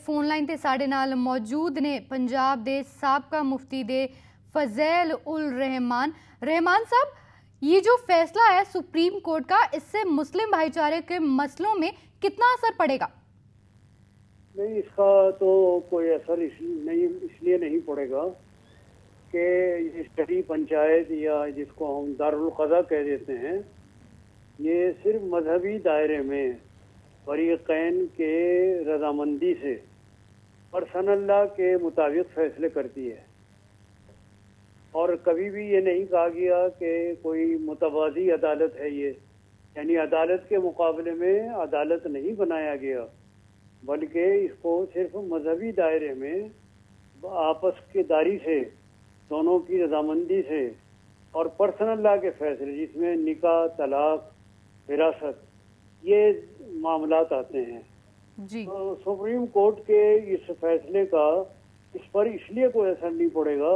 Phone line ਤੇ ਸਾਡੇ ਨਾਲ ਮੌਜੂਦ ਨੇ ਪੰਜਾਬ ਦੇ ਸਾਬਕਾ ਮੁਫਤੀ ਦੇ फजैल उल रहमान। रहमान साहब, ये जो फैसला है सुप्रीम कोर्ट का, इससे मुस्लिम भाईचारे के मसलों में कितना असर पड़ेगा? नहीं, इसका तो कोई असर इसलिए नहीं पड़ेगा कि ये शहरी पंचायत या जिसको हम दारुल क़ज़ा कह देते हैं, ये सिर्फ मजहबी दायरे में फरीक़ैन के रजामंदी से पर्सनल लॉ के मुताबिक फैसले करती है और कभी भी ये नहीं कहा गया कि कोई मुतवाज़ी अदालत है ये, यानी अदालत के मुकाबले में अदालत नहीं बनाया गया, बल्कि इसको सिर्फ मजहबी दायरे में आपस के दारी से, दोनों की रजामंदी से और पर्सनल लॉ के फैसले जिसमें निकाह, तलाक, विरासत, ये मामलात आते हैं जी। तो सुप्रीम कोर्ट के इस फैसले का इस पर इसलिए कोई असर नहीं पड़ेगा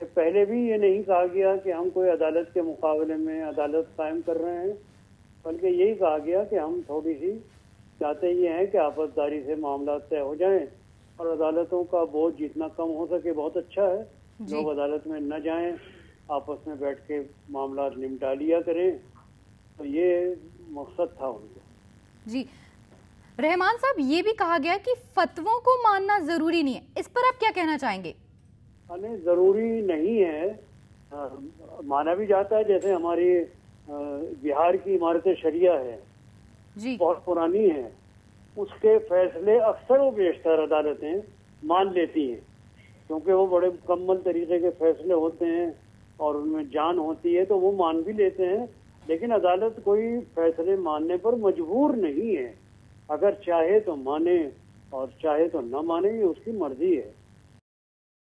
कि पहले भी ये नहीं कहा गया कि हम कोई अदालत के मुकाबले में अदालत कायम कर रहे हैं, बल्कि यही कहा गया कि हम थोड़ी सी चाहते ये हैं कि आपसदारी से मामला तय हो जाएं और अदालतों का बोझ जितना कम हो सके बहुत अच्छा है। लोग अदालत में न जाएं, आपस में बैठ के मामला निपटा लिया करें, तो ये मकसद था उनका। जी रहमान साहब, ये भी कहा गया कि फतवों को मानना जरूरी नहीं है, इस पर आप क्या कहना चाहेंगे? नहीं, जरूरी नहीं है, माना भी जाता है। जैसे हमारी बिहार की इमारत शरिया है जी, बहुत पुरानी है, उसके फैसले अक्सर वो बेशतर अदालतें मान लेती हैं क्योंकि वो बड़े मुकम्मल तरीके के फैसले होते हैं और उनमें जान होती है, तो वो मान भी लेते हैं। लेकिन अदालत कोई फैसले मानने पर मजबूर नहीं है, अगर चाहे तो माने और चाहे तो न माने, ये उसकी मर्जी है।